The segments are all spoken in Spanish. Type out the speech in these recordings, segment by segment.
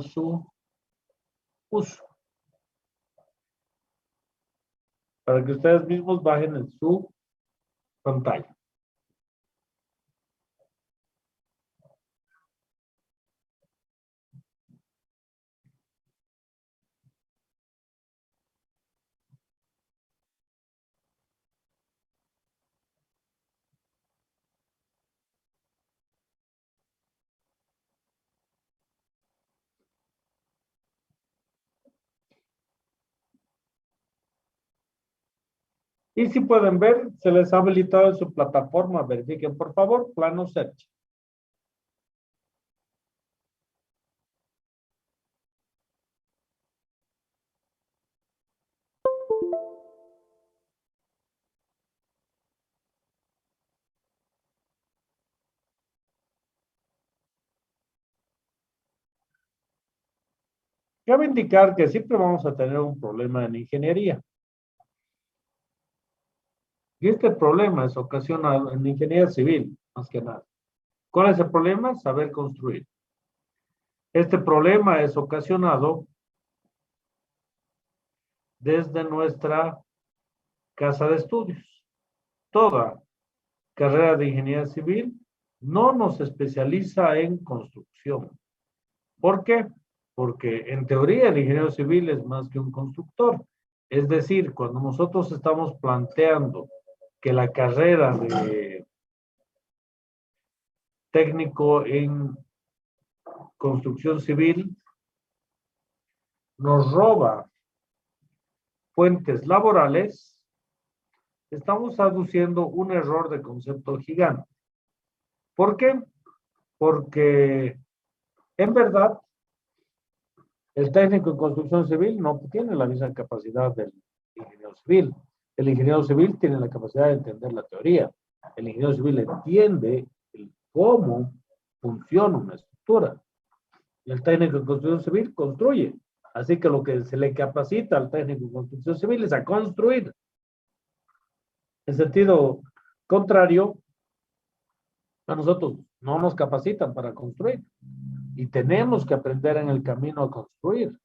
su uso. Para que ustedes mismos bajen en su pantalla. Y si pueden ver, se les ha habilitado en su plataforma. Verifiquen, por favor, plano search. Cabe indicar que siempre vamos a tener un problema en ingeniería. Y este problema es ocasionado en ingeniería civil, más que nada. ¿Cuál es el problema? Saber construir. Este problema es ocasionado desde nuestra casa de estudios. Toda carrera de ingeniería civil no nos especializa en construcción. ¿Por qué? Porque en teoría el ingeniero civil es más que un constructor. Es decir, cuando nosotros estamos planteando que la carrera de técnico en construcción civil nos roba fuentes laborales, estamos aduciendo un error de concepto gigante. ¿Por qué? Porque en verdad el técnico en construcción civil no tiene la misma capacidad del ingeniero civil. El ingeniero civil tiene la capacidad de entender la teoría. El ingeniero civil entiende cómo funciona una estructura. Y el técnico en construcción civil construye. Así que lo que se le capacita al técnico en construcción civil es a construir. En sentido contrario, a nosotros no nos capacitan para construir. Y tenemos que aprender en el camino a construir.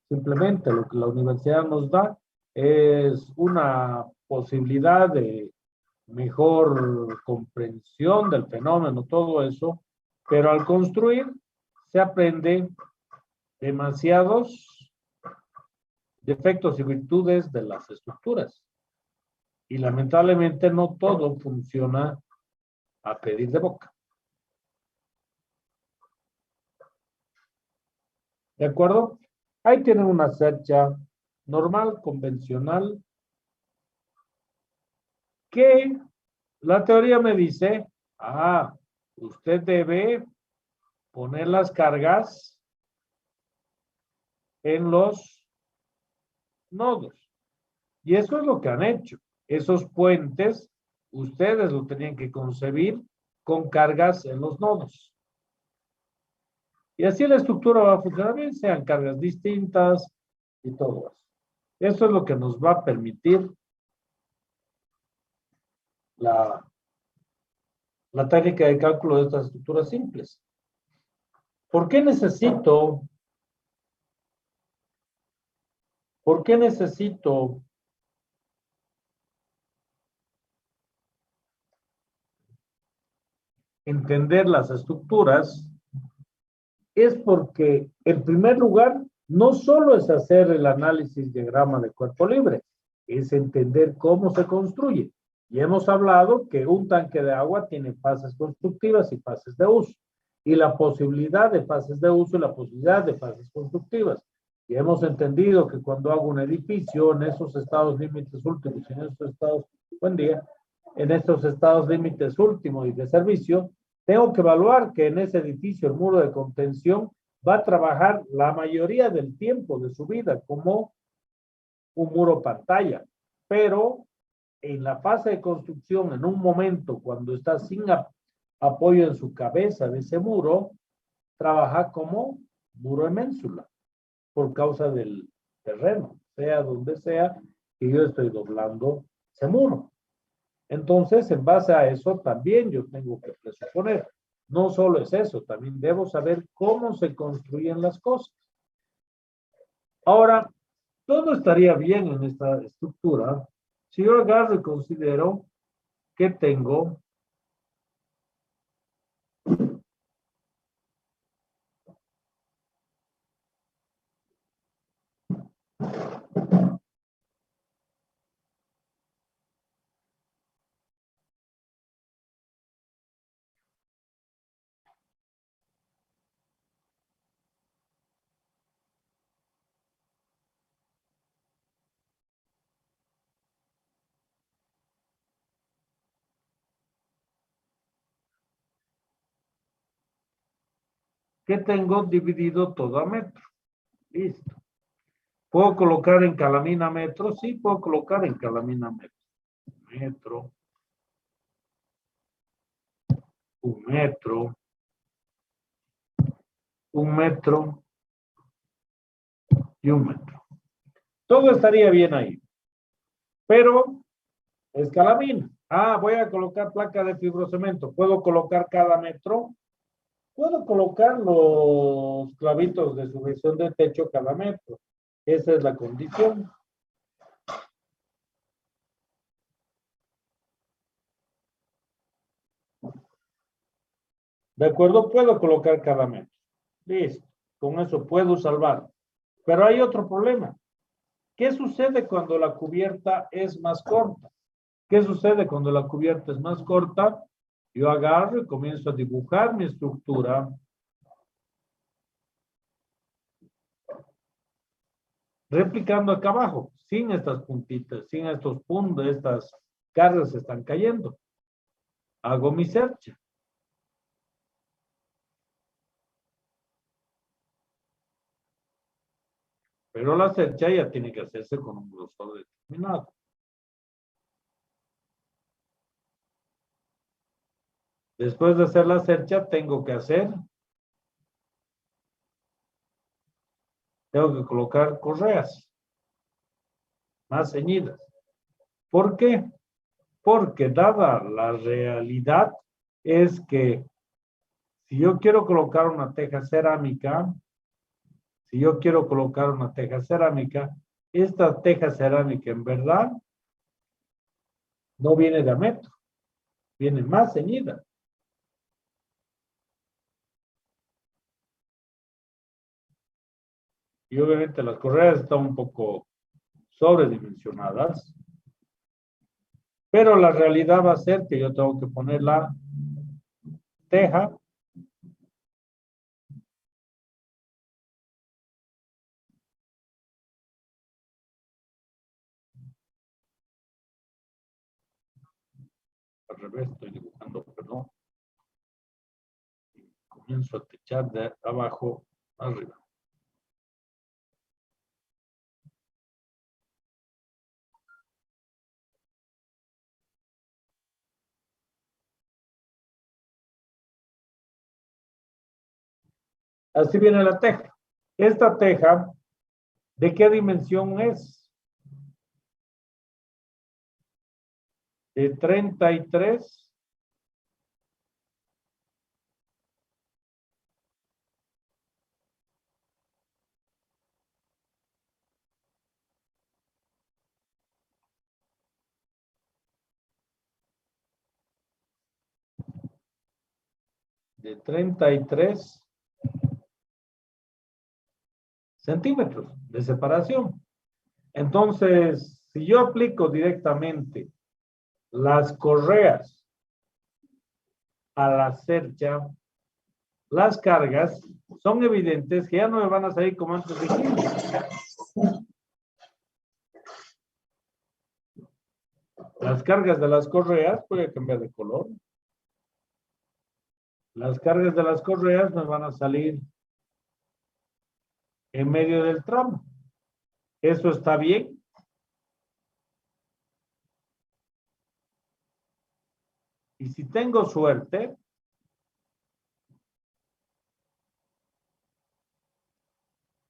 Simplemente lo que la universidad nos da es una posibilidad de mejor comprensión del fenómeno, todo eso, pero al construir se aprende demasiados defectos y virtudes de las estructuras. Y lamentablemente no todo funciona a pedir de boca. ¿De acuerdo? Ahí tienen una cercha normal, convencional, que la teoría me dice, usted debe poner las cargas en los nodos. Y eso es lo que han hecho. Esos puentes, ustedes lo tenían que concebir con cargas en los nodos. Y así la estructura va a funcionar bien, sean cargas distintas y todo eso. Eso es lo que nos va a permitir la técnica de cálculo de estas estructuras simples. ¿Por qué necesito entender las estructuras? Es porque, en primer lugar, no solo es hacer el análisis diagrama de cuerpo libre, es entender cómo se construye. Y hemos hablado que un tanque de agua tiene fases constructivas y fases de uso. Y la posibilidad de fases de uso y la posibilidad de fases constructivas. Y hemos entendido que cuando hago un edificio, en esos estados límites últimos, en estos estados, buen día, en estos estados límites últimos y de servicio, tengo que evaluar que en ese edificio el muro de contención va a trabajar la mayoría del tiempo de su vida como un muro pantalla. Pero en la fase de construcción, en un momento cuando está sin apoyo en su cabeza de ese muro, trabaja como muro de ménsula por causa del terreno, sea donde sea que yo estoy doblando ese muro. Entonces, en base a eso, también yo tengo que presuponer No solo es eso, también debo saber cómo se construyen las cosas. Ahora, todo estaría bien en esta estructura si yo agarro y considero que tengo dividido todo a metro. Listo. ¿Puedo colocar en calamina metro? Sí, puedo colocar en calamina metro. Metro, un metro, un metro y un metro. Todo estaría bien ahí. Pero es calamina. Ah, voy a colocar placa de fibrocemento. ¿Puedo colocar cada metro? Puedo colocar los clavitos de sujeción de techo cada metro. Esa es la condición. ¿De acuerdo? Puedo colocar cada metro. Listo. Con eso puedo salvar. Pero hay otro problema. ¿Qué sucede cuando la cubierta es más corta? ¿Qué sucede cuando la cubierta es más corta? Yo agarro y comienzo a dibujar mi estructura replicando acá abajo, sin estas puntitas, sin estos puntos, estas cargas se están cayendo. Hago mi cercha. Pero la cercha ya tiene que hacerse con un grosor determinado. Después de hacer la cercha, tengo que colocar correas más ceñidas. ¿Por qué? Porque dada la realidad es que si yo quiero colocar una teja cerámica, esta teja cerámica en verdad no viene de a metro, viene más ceñida. Y obviamente las correas están un poco sobredimensionadas, pero la realidad va a ser que yo tengo que poner la teja al revés, estoy dibujando, perdón. Comienzo a techar de abajo arriba. Así viene la teja. Esta teja, ¿de qué dimensión es? De 33 de 33 centímetros de separación. Entonces, si yo aplico directamente las correas a la cercha, las cargas son evidentes que ya no me van a salir como antes dijimos. Las cargas de las correas, voy a cambiar de color. Las cargas de las correas me van a salir en medio del tramo. ¿Eso está bien? Y si tengo suerte,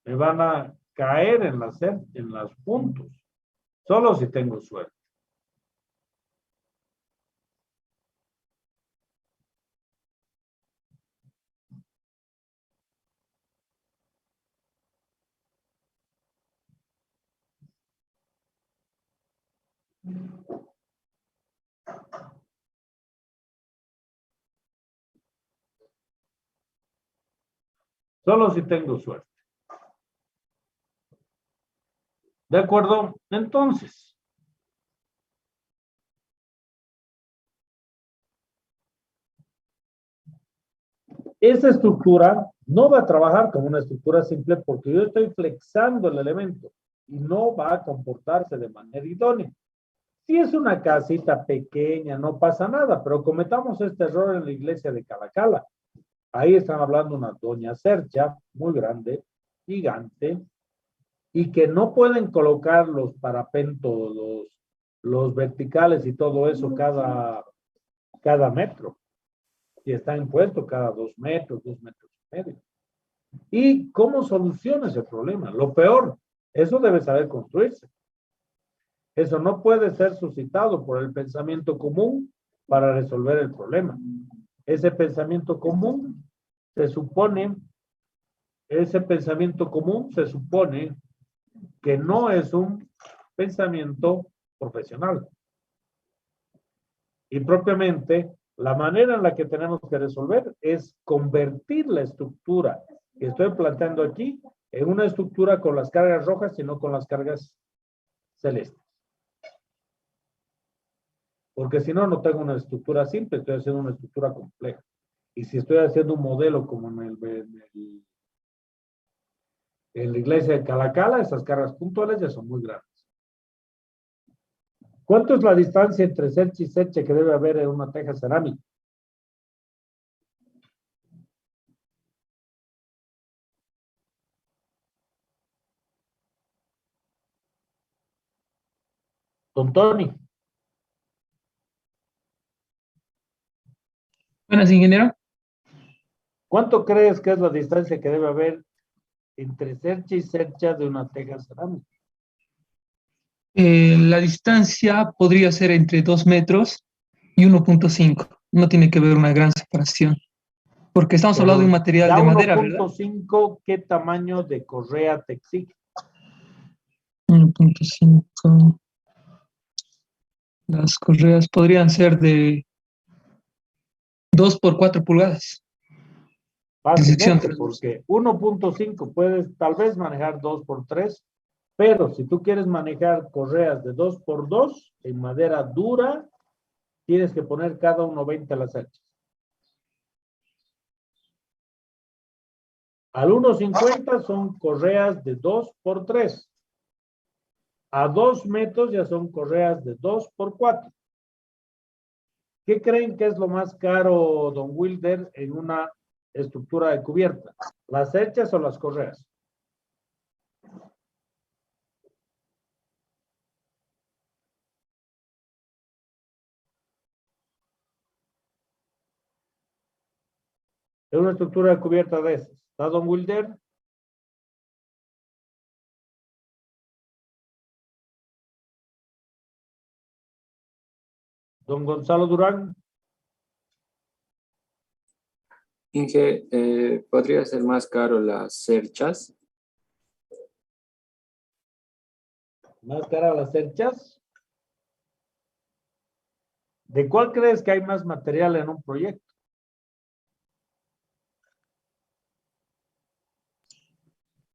me van a caer en los puntos. Solo si tengo suerte. Solo si tengo suerte. ¿De acuerdo? Entonces, esa estructura no va a trabajar como una estructura simple porque yo estoy flexando el elemento y no va a comportarse de manera idónea. Si es una casita pequeña, no pasa nada, pero cometamos este error en la iglesia de Calacala. Ahí están hablando de una doña Cercha, muy grande, gigante, y que no pueden colocar los parapentos, los verticales y todo eso cada metro. Y están impuestos cada 2 metros, 2 metros y medio. ¿Y cómo soluciona ese problema? Lo peor, eso debe saber construirse. Eso no puede ser suscitado por el pensamiento común para resolver el problema. Ese pensamiento común se supone, que no es un pensamiento profesional. Y propiamente, la manera en la que tenemos que resolver es convertir la estructura que estoy planteando aquí en una estructura con las cargas rojas y no con las cargas celestes. Porque si no, no tengo una estructura simple, estoy haciendo una estructura compleja. Y si estoy haciendo un modelo como en la iglesia de Calacala, esas cargas puntuales ya son muy grandes. ¿Cuánto es la distancia entre cercha y cercha que debe haber en una teja cerámica? Don Tony, Buenas, ingeniero. ¿cuánto crees que es la distancia que debe haber entre cercha y cercha de una teja cerámica? La distancia podría ser entre 2 metros y 1.5. No tiene que haber una gran separación, porque estamos hablando de un Pero material ya de madera, ¿verdad? 1.5, ¿qué tamaño de correa te exige? 1.5. Las correas podrían ser de 2 por 4 pulgadas de sección. Fácilmente, porque 1.5 puedes tal vez manejar 2x3, pero si tú quieres manejar correas de 2x2 en madera dura, tienes que poner cada uno 20 a las cerchas. Al 1.50 son correas de 2x3. A 2 metros ya son correas de 2x4. ¿Qué creen que es lo más caro, don Wilder, en una estructura de cubierta? ¿Las cerchas o las correas? Es una estructura de cubierta de esas. ¿Está don Wilder? Don Gonzalo Durán. Inge, ¿podría ser más caro las cerchas? ¿Más cara las cerchas? ¿De cuál crees que hay más material en un proyecto?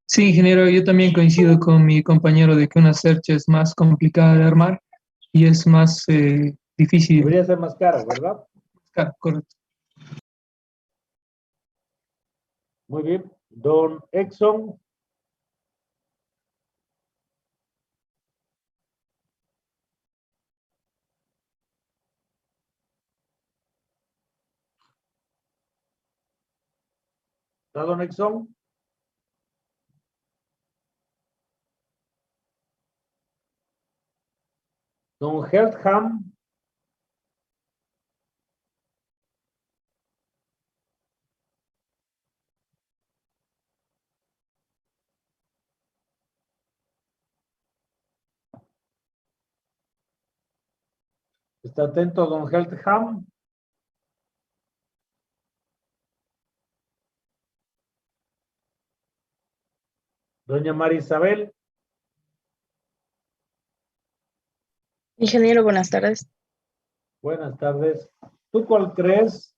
Sí, ingeniero, yo también coincido con mi compañero de que una cercha es más complicada de armar y es más difícil. Debería ser más cara, ¿verdad? Correcto. Muy bien. Don Exxon. ¿Está don Exxon? Don Heltham. ¿Está atento don Heltham? Doña María Isabel. Ingeniero, buenas tardes. Buenas tardes. ¿Tú cuál crees?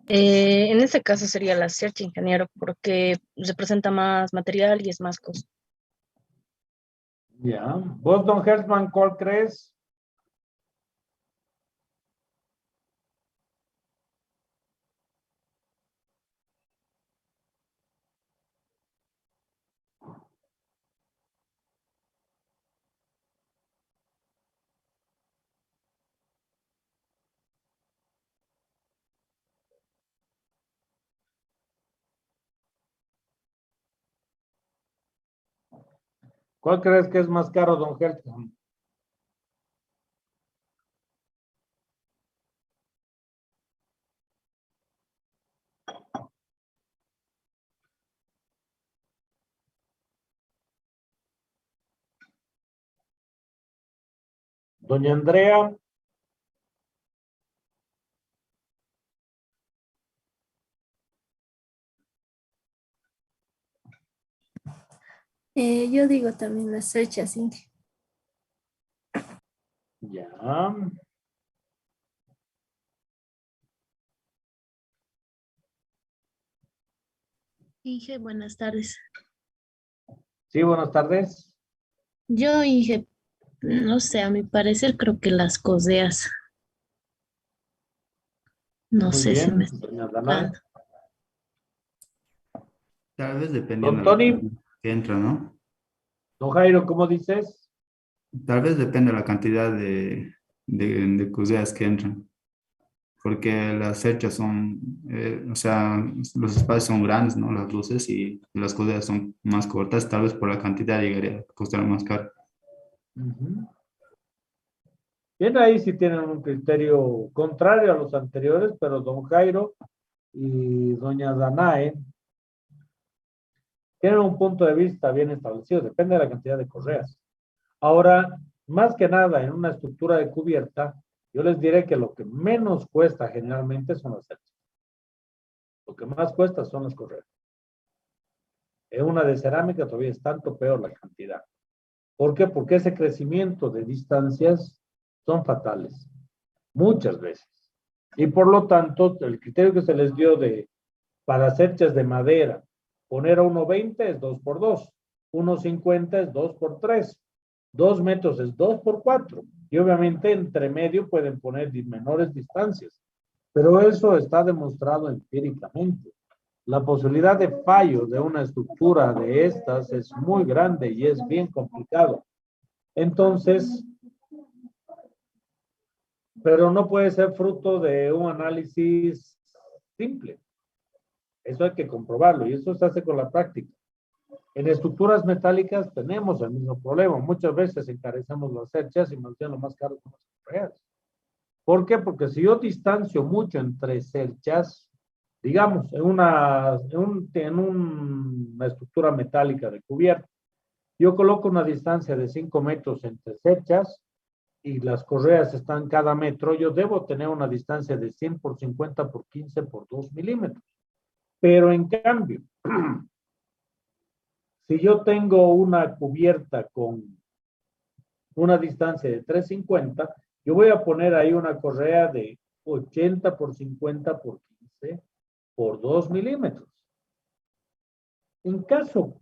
En este caso sería la Search, ingeniero, porque representa más material y es más costo. Ya. ¿Vos, don Hertzman, cuál crees? ¿Cuál crees que es más caro, don Hertzman? Doña Andrea. Yo digo también la Search así. Ya. Inge, buenas tardes. Sí, buenas tardes. Yo, Inge, no sé, a mi parecer creo que las coseas, no Muy sé si me bien, estoy doña Danae. equivocando. Tal vez dependiendo Don de la Tony. cantidad que entra, ¿no? Don Jairo, ¿cómo dices? Tal vez depende de la cantidad de cuseas que entran, porque las cerchas son, o sea, los espacios son grandes, ¿no? Las luces y las cuseas son más cortas, tal vez por la cantidad llegaría a costar más caro. Ujú. Bien, ahí sí tienen un criterio contrario a los anteriores, pero don Jairo y doña Danae tienen un punto de vista bien establecido, depende de la cantidad de correas. Ahora, más que nada, en una estructura de cubierta, yo les diré que lo que menos cuesta generalmente son las cerchas. Lo que más cuesta son las correas. En una de cerámica todavía es tanto peor la cantidad. ¿Por qué? Porque ese crecimiento de distancias son fatales, muchas veces. Y por lo tanto, el criterio que se les dio para cerchas de madera, poner a 1,20 es 2 por 2, 1,50 es 2 por 3, 2 metros es 2 por 4. Y obviamente entre medio pueden poner menores distancias, pero eso está demostrado empíricamente. La posibilidad de fallo de una estructura de estas es muy grande y es bien complicado. Entonces, pero no puede ser fruto de un análisis simple. Eso hay que comprobarlo y eso se hace con la práctica. En estructuras metálicas tenemos el mismo problema. Muchas veces encarecemos las cerchas y nos dan lo más caro con las correas. ¿Por qué? Porque si yo distancio mucho entre cerchas, digamos, en una estructura metálica de cubierta, yo coloco una distancia de 5 metros entre cerchas y las correas están cada metro, yo debo tener una distancia de 100 por 50 por 15 por 2 milímetros. Pero en cambio, si yo tengo una cubierta con una distancia de 350, yo voy a poner ahí una correa de 80 por 50 por 15 por 2 milímetros. En caso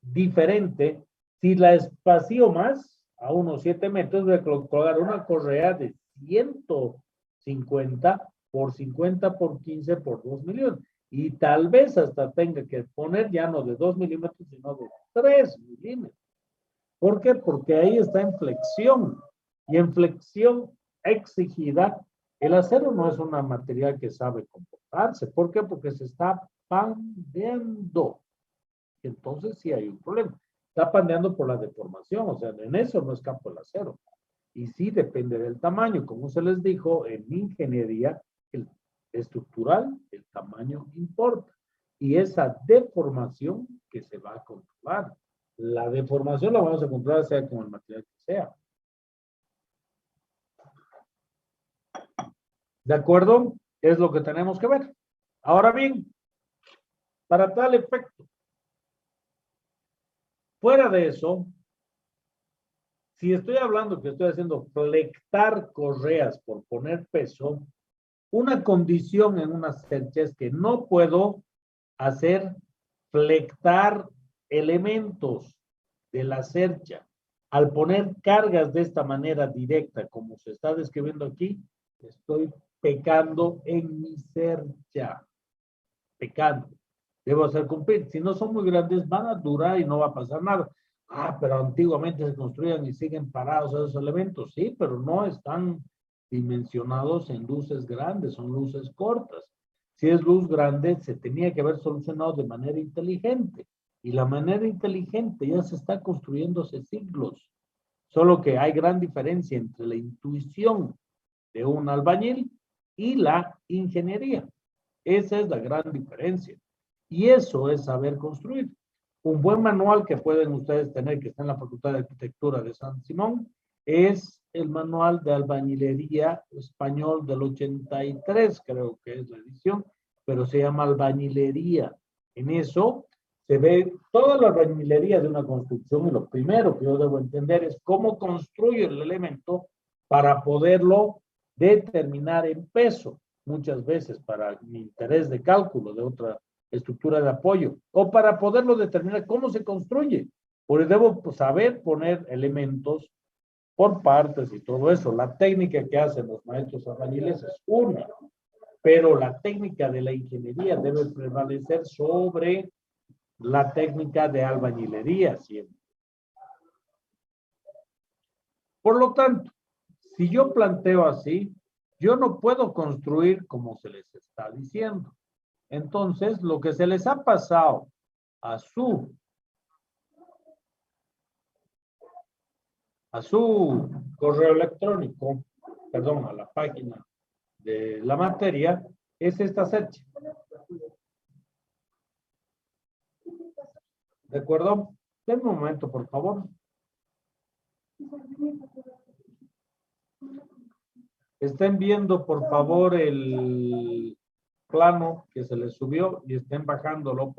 diferente, si la espacio más a unos 7 metros, voy a colocar una correa de 150 por 50 por 15 por 2 milímetros. Y tal vez hasta tenga que poner ya no de 2 milímetros, sino de 3 milímetros. ¿Por qué? Porque ahí está en flexión. Y en flexión exigida, el acero no es una material que sabe comportarse. ¿Por qué? Porque se está pandeando. Entonces sí hay un problema. Está pandeando por la deformación, o sea, en eso no escapa el acero. Y sí depende del tamaño. Como se les dijo, en ingeniería el estructural, el tamaño importa. Y esa deformación que se va a controlar. La deformación la vamos a controlar sea con el material que sea. ¿De acuerdo? Es lo que tenemos que ver. Ahora bien, para tal efecto, fuera de eso, si estoy hablando que estoy haciendo flectar correas por poner peso, una condición en una cercha es que no puedo hacer flectar elementos de la cercha. Al poner cargas de esta manera directa, como se está describiendo aquí, estoy pecando en mi cercha. Pecando. Debo hacer cumplir. Si no son muy grandes, van a durar y no va a pasar nada. Ah, pero antiguamente se construían y siguen parados esos elementos. Sí, pero no están dimensionados en luces grandes, son luces cortas. Si es luz grande, se tenía que haber solucionado de manera inteligente. Y la manera inteligente ya se está construyendo hace siglos. Solo que hay gran diferencia entre la intuición de un albañil y la ingeniería. Esa es la gran diferencia. Y eso es saber construir. Un buen manual que pueden ustedes tener, que está en la Facultad de Arquitectura de San Simón, es el manual de albañilería español del 83, creo que es la edición, pero se llama albañilería. En eso se ve toda la albañilería de una construcción y lo primero que yo debo entender es cómo construyo el elemento para poderlo determinar en peso, muchas veces para mi interés de cálculo de otra estructura de apoyo, o para poderlo determinar cómo se construye, porque debo saber poner elementos por partes y todo eso. La técnica que hacen los maestros albañiles es una, pero la técnica de la ingeniería debe prevalecer sobre la técnica de albañilería siempre. Por lo tanto, si yo planteo así, yo no puedo construir como se les está diciendo. Entonces, lo que se les ha pasado a su correo electrónico, perdón, a la página de la materia, es esta cercha. ¿De acuerdo? Denme un momento, por favor. Estén viendo, por favor, el plano que se les subió y estén bajándolo.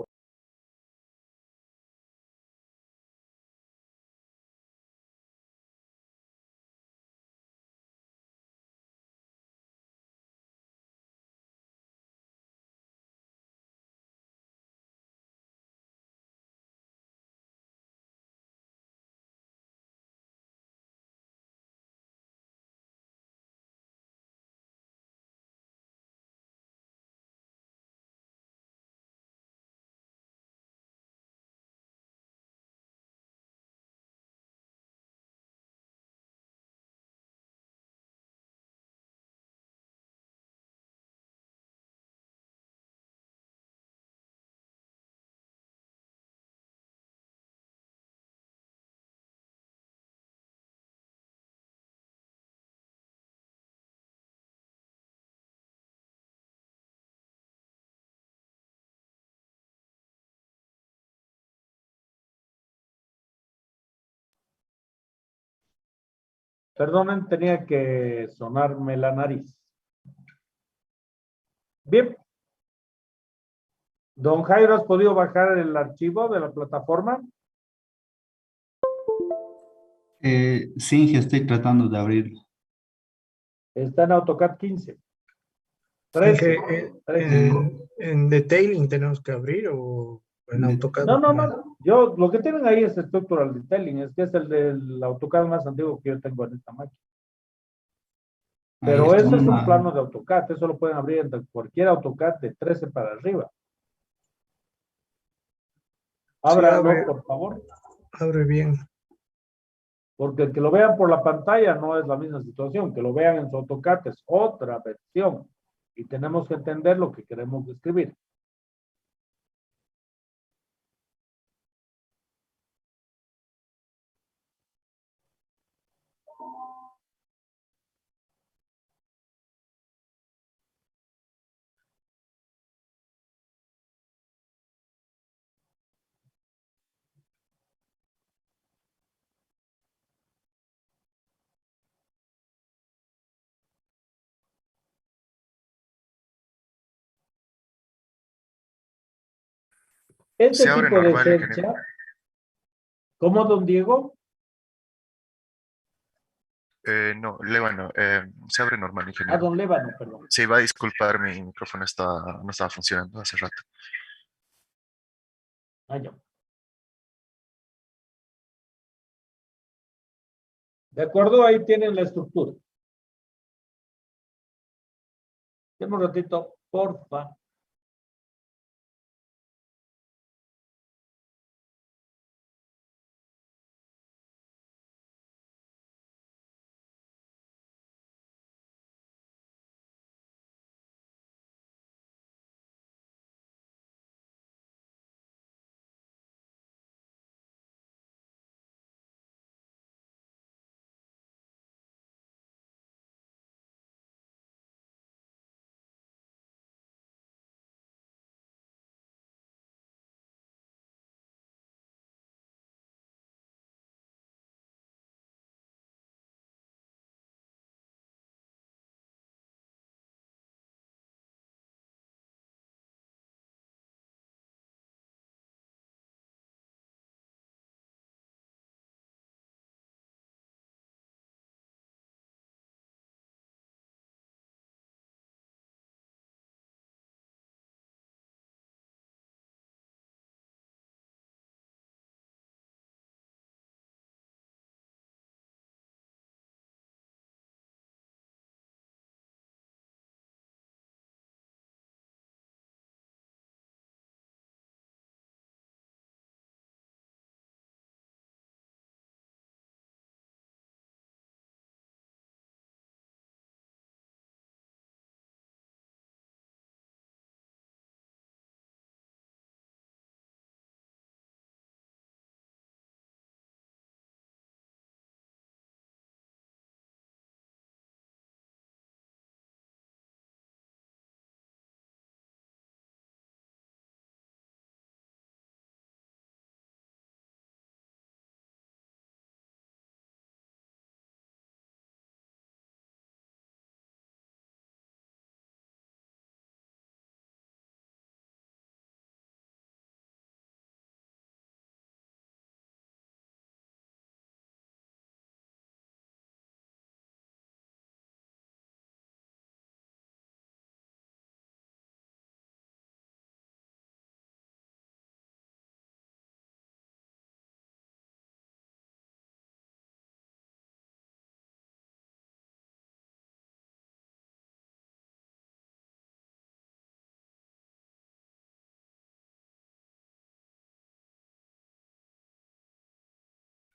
Perdonen, tenía que sonarme la nariz. Bien. Don Jairo, ¿has podido bajar el archivo de la plataforma? Sí, estoy tratando de abrirlo. Está en AutoCAD 15. En que 13. en detailing tenemos que abrir o en AutoCAD. No. Yo, lo que tienen ahí es Structural Detailing, es que es el del AutoCAD más antiguo que yo tengo en esta máquina. Pero Ahí está ese es un una- plano de AutoCAD, eso lo pueden abrir en cualquier AutoCAD de 13 para arriba. Sí, Ábranlo, por favor, abre bien. porque el que lo vean por la pantalla no es la misma situación, que lo vean en su AutoCAD es otra versión y tenemos que entender lo que queremos describir. Este tipo de cercha, ¿cómo, don Diego? No, Lébano, se abre normal, Ah, ingeniero. don Lébano, perdón. Se iba a disculpar, mi micrófono no estaba funcionando hace rato. Ah, ya. De acuerdo, ahí tienen la estructura. Deme un ratito, porfa.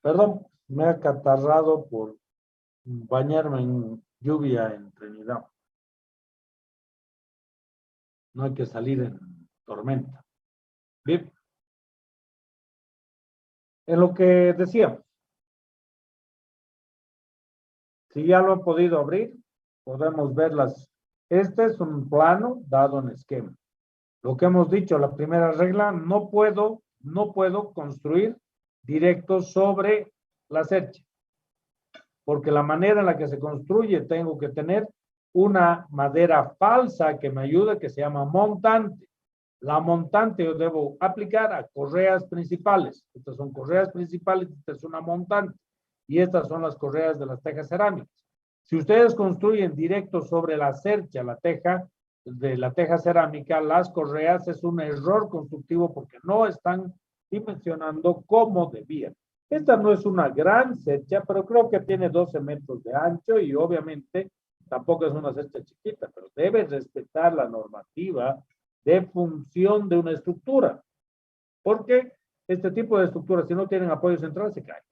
Perdón, me he acatarrado por bañarme en lluvia en Trinidad. No hay que salir en tormenta. Bien. En lo que decíamos, si ya lo he podido abrir, podemos ver las. Este es un plano dado en esquema. Lo que hemos dicho, la primera regla, no puedo construir directo sobre la cercha, porque la manera en la que se construye tengo que tener una madera falsa que me ayude, que se llama montante. La montante yo debo aplicar a correas principales. Estas son correas principales, esta es una montante. Y estas son las correas de las tejas cerámicas. Si ustedes construyen directo sobre la cercha, la teja de la teja cerámica, las correas es un error constructivo porque no están dimensionando como debían. Esta no es una gran cercha, pero creo que tiene 12 metros de ancho y obviamente tampoco es una cercha chiquita, pero debe respetar la normativa de función de una estructura. Porque este tipo de estructuras, si no tienen apoyo central, se caen.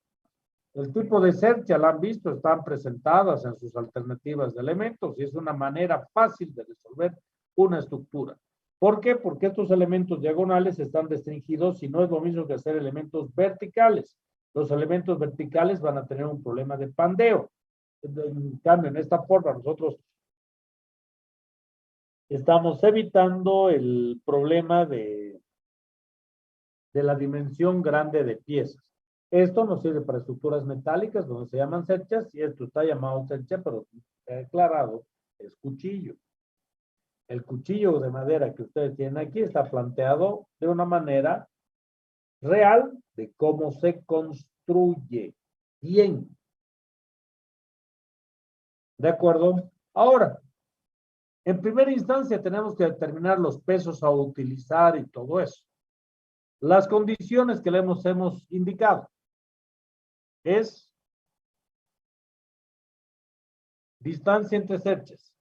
El tipo de cercha, la han visto, están presentadas en sus alternativas de elementos y es una manera fácil de resolver una estructura. ¿Por qué? Porque estos elementos diagonales están restringidos y no es lo mismo que hacer elementos verticales. Los elementos verticales van a tener un problema de pandeo. En cambio, en esta forma, nosotros estamos evitando el problema de la dimensión grande de piezas. Esto nos sirve para estructuras metálicas donde se llaman cerchas y esto está llamado cercha, pero declarado es cuchillo. El cuchillo de madera que ustedes tienen aquí está planteado de una manera real de cómo se construye bien. ¿De acuerdo? Ahora, en primera instancia tenemos que determinar los pesos a utilizar y todo eso. Las condiciones que le hemos indicado es distancia entre cerches.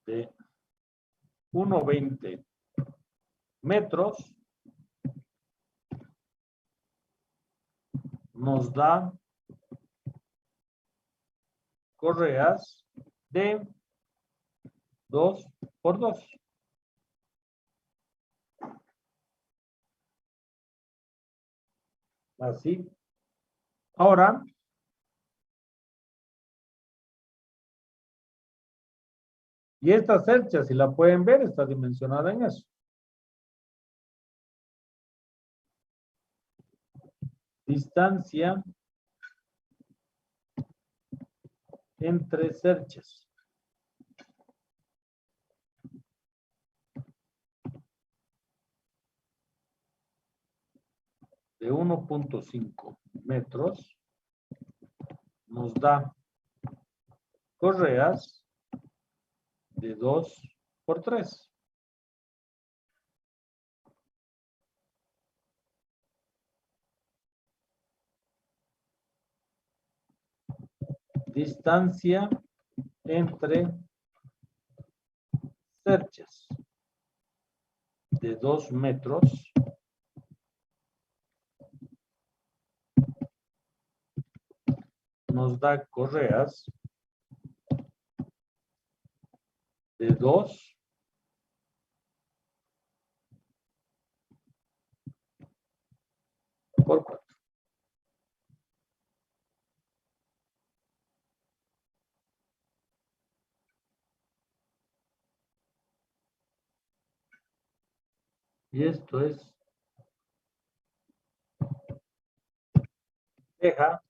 De 1,20 metros nos da correas de 2 por 2. Así. Ahora, y esta cercha, si la pueden ver, está dimensionada en eso. Distancia entre cerchas. De 1,5 metros nos da correas de 2 por 3. Distancia entre cerchas de 2 metros nos da correas de 2 por 4. Y esto es teja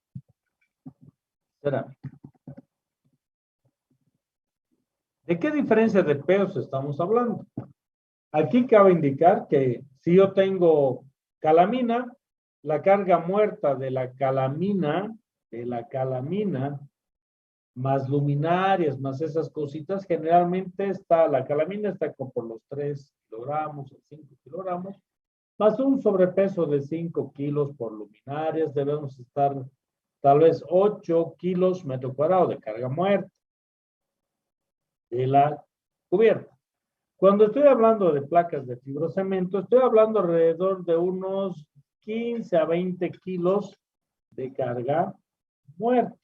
cerámica. ¿De qué diferencia de pesos estamos hablando? Aquí cabe indicar que si yo tengo calamina, la carga muerta de la calamina, más luminarias, más esas cositas, generalmente la calamina está como por los 3 kilogramos o 5 kilogramos, más un sobrepeso de 5 kilos por luminarias, debemos estar tal vez 8 kilos metro cuadrado de carga muerta de la cubierta. Cuando estoy hablando de placas de fibrocemento, estoy hablando alrededor de unos 15 a 20 kilos de carga muerta.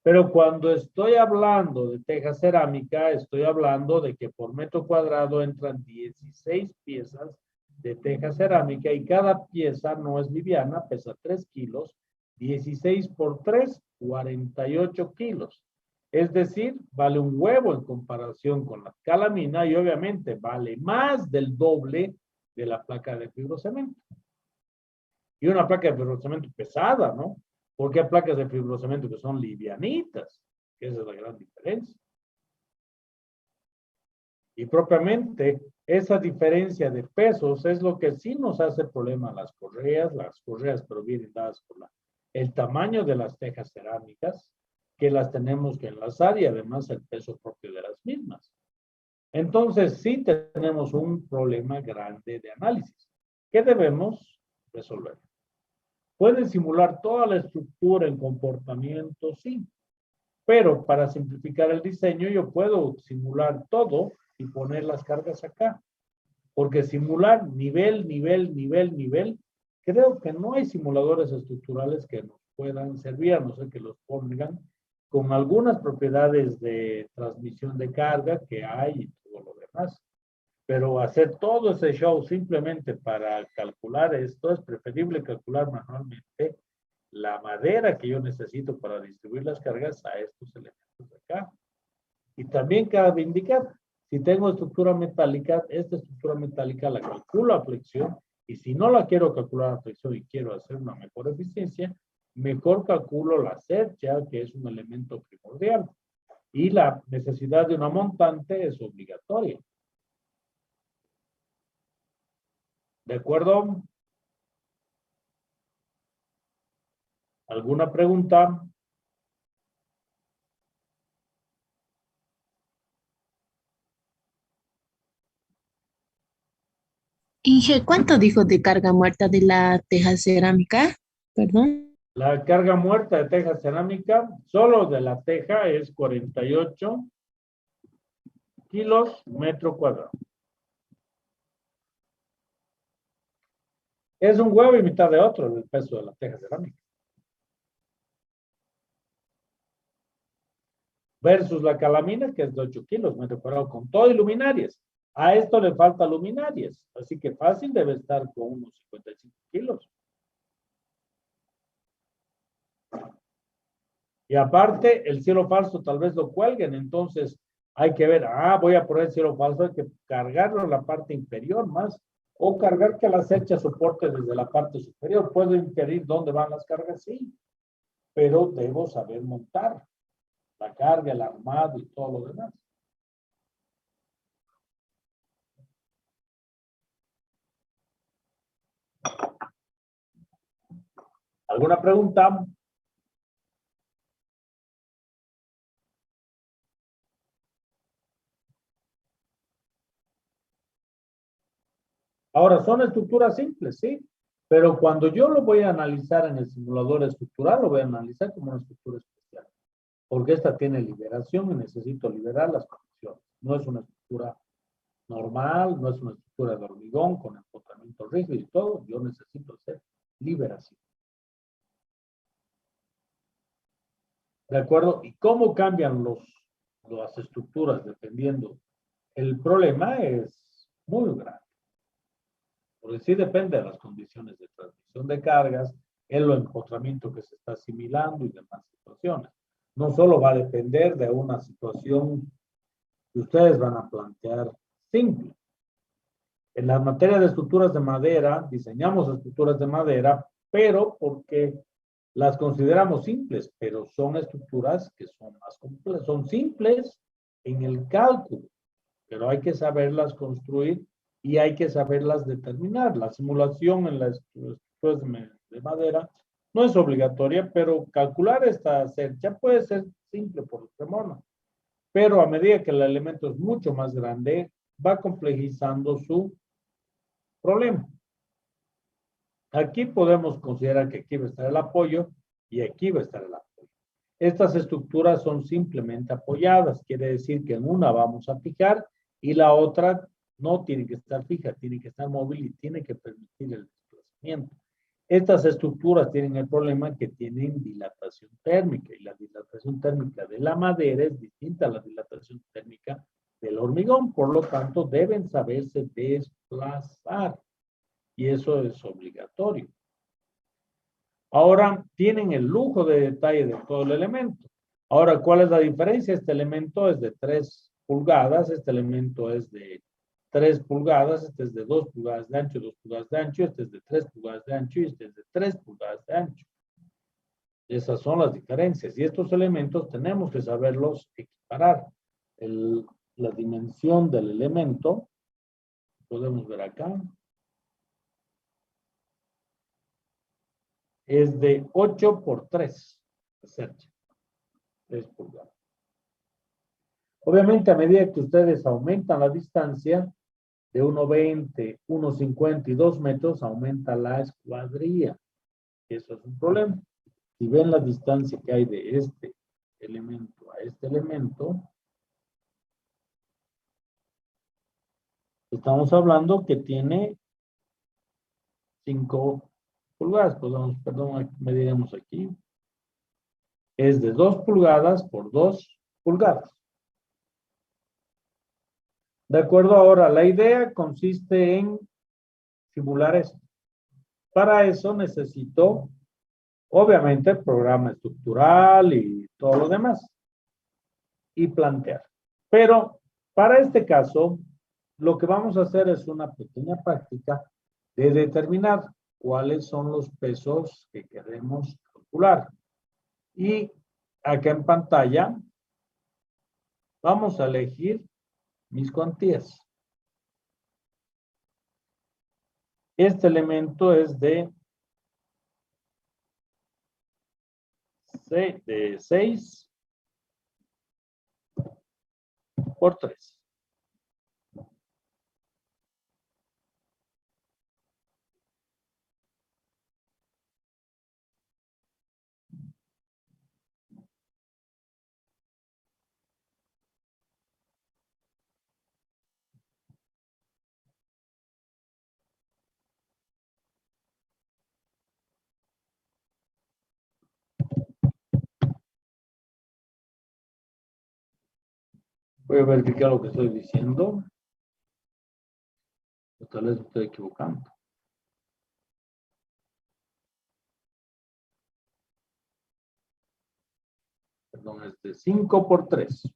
Pero cuando estoy hablando de teja cerámica, estoy hablando de que por metro cuadrado entran 16 piezas de teja cerámica y cada pieza no es liviana, pesa 3 kilos, 16 por 3, 48 kilos. Es decir, vale un huevo en comparación con la calamina y obviamente vale más del doble de la placa de fibrocemento. Y una placa de fibrocemento pesada, ¿no? Porque hay placas de fibrocemento que son livianitas, que esa es la gran diferencia. Y propiamente esa diferencia de pesos es lo que sí nos hace problema a las correas provienen dadas por el tamaño de las tejas cerámicas, que las tenemos que enlazar y además el peso propio de las mismas. Entonces sí tenemos un problema grande de análisis que debemos resolver. ¿Pueden simular toda la estructura en comportamiento? Sí. Pero para simplificar el diseño, yo puedo simular todo y poner las cargas acá. Porque simular nivel, creo que no hay simuladores estructurales que nos puedan servir, a no ser que los pongan con algunas propiedades de transmisión de carga que hay y todo lo demás. Pero hacer todo ese show simplemente para calcular esto, es preferible calcular manualmente la madera que yo necesito para distribuir las cargas a estos elementos de acá. Y también cabe indicar, si tengo estructura metálica, esta estructura metálica la calculo a flexión, y si no la quiero calcular a flexión y quiero hacer una mejor eficiencia, mejor calculo la cercha, que es un elemento primordial. Y la necesidad de una montante es obligatoria. ¿De acuerdo? ¿Alguna pregunta? Inge, ¿cuánto dijo de carga muerta de la teja cerámica? Perdón. La carga muerta de teja cerámica, solo de la teja, es 48 kilos metro cuadrado. Es un huevo y mitad de otro el peso de la teja cerámica. Versus la calamina, que es de 8 kilos metro cuadrado, con todo y luminarias. A esto le falta luminarias, así que fácil debe estar con unos 55 kilos. Y aparte, el cielo falso tal vez lo cuelguen, entonces hay que ver, voy a poner el cielo falso, hay que cargarlo en la parte inferior más, o cargar que la cercha soporte desde la parte superior. ¿Puedo inferir dónde van las cargas? Sí, pero debo saber montar la carga, el armado y todo lo demás. ¿Alguna pregunta? Ahora, son estructuras simples, sí, pero cuando yo lo voy a analizar en el simulador estructural, lo voy a analizar como una estructura especial, porque esta tiene liberación y necesito liberar las conexiones. No es una estructura normal, no es una estructura de hormigón con empotramiento rígido y todo, yo necesito hacer liberación. ¿De acuerdo? ¿Y cómo cambian las estructuras dependiendo? El problema es muy grande. Porque sí depende de las condiciones de transmisión de cargas, el empotramiento que se está asimilando y demás situaciones. No solo va a depender de una situación que ustedes van a plantear simple. En la materia de estructuras de madera, diseñamos estructuras de madera, pero porque las consideramos simples, pero son estructuras que son más complejas, son simples en el cálculo, pero hay que saberlas construir y hay que saberlas determinar. La simulación en las estructuras de madera no es obligatoria, pero calcular esta cercha puede ser simple por Cremona. Pero a medida que el elemento es mucho más grande, va complejizando su problema. Aquí podemos considerar que aquí va a estar el apoyo y aquí va a estar el apoyo. Estas estructuras son simplemente apoyadas, quiere decir que en una vamos a fijar y la otra no tiene que estar fija, tiene que estar móvil y tiene que permitir el desplazamiento. Estas estructuras tienen el problema que tienen dilatación térmica y la dilatación térmica de la madera es distinta a la dilatación térmica del hormigón, por lo tanto deben saberse desplazar y eso es obligatorio. Ahora tienen el lujo de detalle de todo el elemento. Ahora, ¿cuál es la diferencia? Este elemento es de 3 pulgadas, este elemento es de 3 pulgadas, este es de 2 pulgadas de ancho, 2 pulgadas de ancho, este es de 3 pulgadas de ancho y este es de 3 pulgadas de ancho. Esas son las diferencias y estos elementos tenemos que saberlos equiparar. La dimensión del elemento, podemos ver acá, es de 8 por 3, 3 pulgadas. Obviamente, a medida que ustedes aumentan la distancia de 1,20, 1,50 y 2 metros, aumenta la escuadría. Eso es un problema. Si ven la distancia que hay de este elemento a este elemento, estamos hablando que tiene 5 pulgadas. Perdón, mediremos aquí. Es de 2 pulgadas por 2 pulgadas. De acuerdo, ahora la idea consiste en simular esto. Para eso necesito, obviamente, el programa estructural y todo lo demás. Y plantear. Pero para este caso, lo que vamos a hacer es una pequeña práctica de determinar cuáles son los pesos que queremos calcular. Y acá en pantalla Vamos a elegir mis cuantías. Este elemento es de 6 por 3. Voy a verificar lo que estoy diciendo. O tal vez me estoy equivocando. Perdón, es de 5 por 3.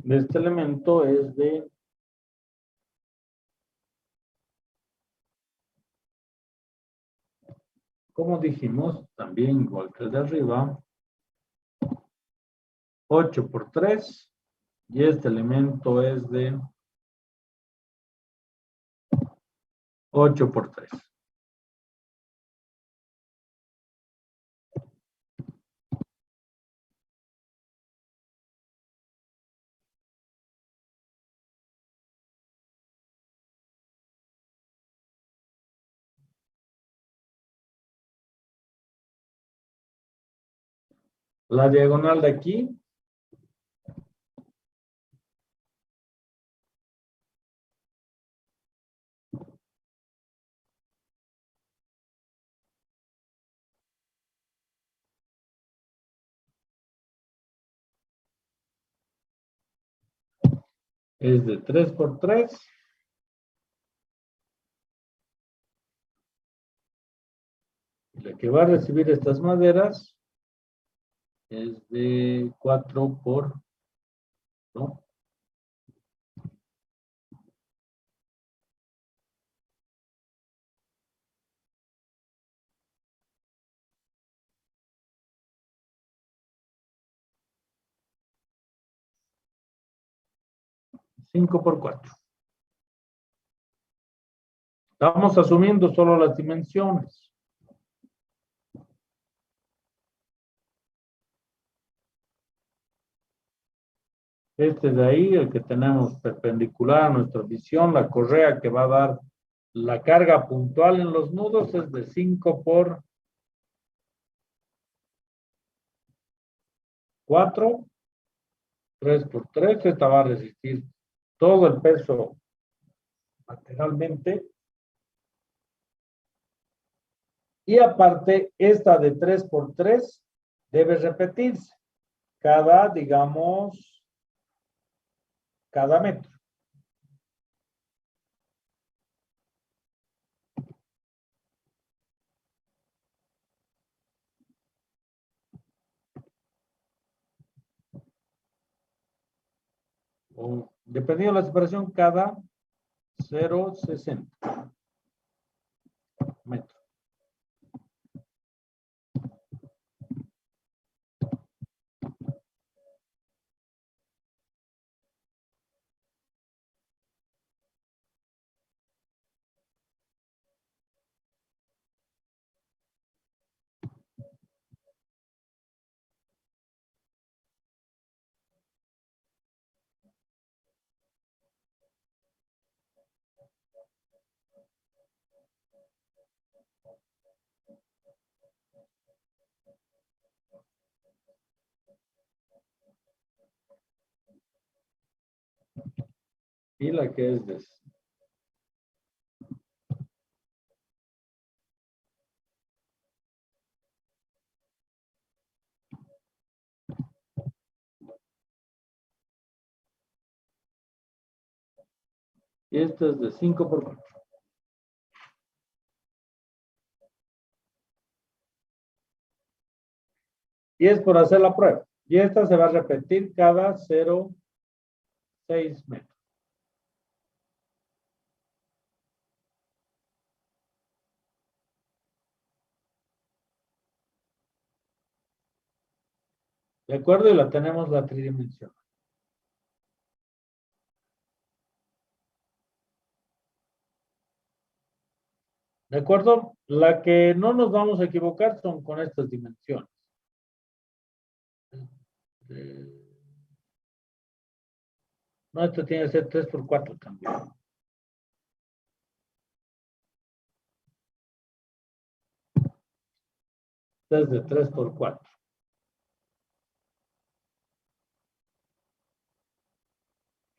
Este elemento es de como dijimos, también igual que el de arriba, 8 por 3, y este elemento es de 8 por 3. La diagonal de aquí es de 3 por 3. La que va a recibir estas maderas es de 4 por, ¿no? 5 por 4. Estamos asumiendo solo las dimensiones. Este de ahí, el que tenemos perpendicular a nuestra visión, la correa que va a dar la carga puntual en los nudos es de 5 por 4, 3 por 3. Esta va a resistir todo el peso lateralmente. Y aparte, esta de 3 por 3 debe repetirse cada, digamos, cada metro. O, dependiendo de la separación, cada 0,60 metros. y la que es de... Y esta es de 5 por 4. Y es por hacer la prueba. Y esta se va a repetir cada 0,6 metros. ¿De acuerdo? Y la tenemos la tridimensional. ¿De acuerdo? La que no nos vamos a equivocar son con estas dimensiones. No, esto tiene que ser 3 por 4 también. Esto es de 3 por 4.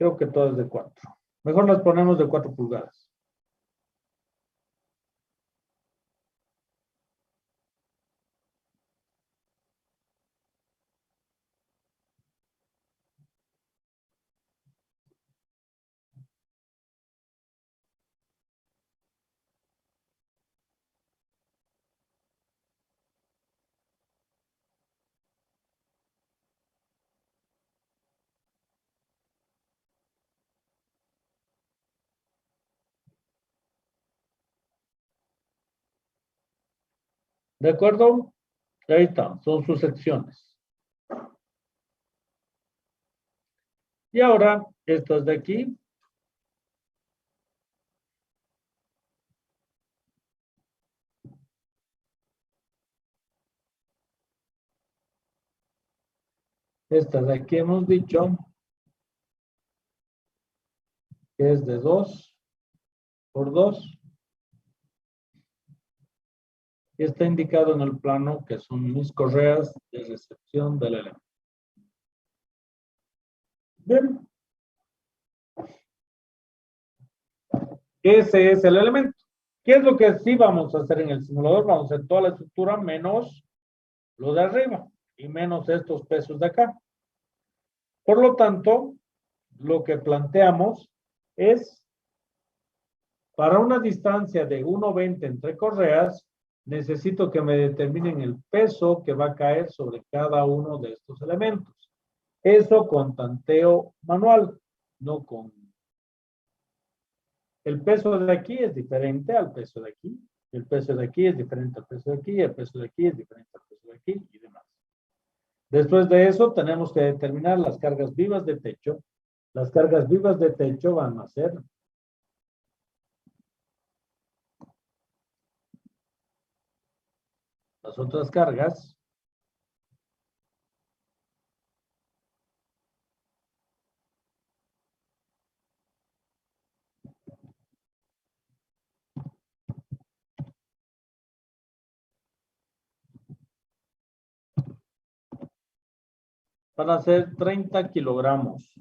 Creo que todo es de 4. Mejor las ponemos de 4 pulgadas. ¿De acuerdo? Ahí están, son sus secciones. Y ahora, estas de aquí. Esta de aquí hemos dicho que es de 2 por 2. Y está indicado en el plano que son mis correas de recepción del elemento. Bien. Ese es el elemento. ¿Qué es lo que sí vamos a hacer en el simulador? Vamos a hacer toda la estructura menos lo de arriba y menos estos pesos de acá. Por lo tanto, lo que planteamos es, para una distancia de 1,20 entre correas, necesito que me determinen el peso que va a caer sobre cada uno de estos elementos. Eso con tanteo manual, no con... El peso de aquí es diferente al peso de aquí. El peso de aquí es diferente al peso de aquí. El peso de aquí es diferente al peso de aquí y demás. Después de eso, tenemos que determinar las cargas vivas de techo. Las cargas vivas de techo van a ser las otras cargas. Van a ser 30 kilogramos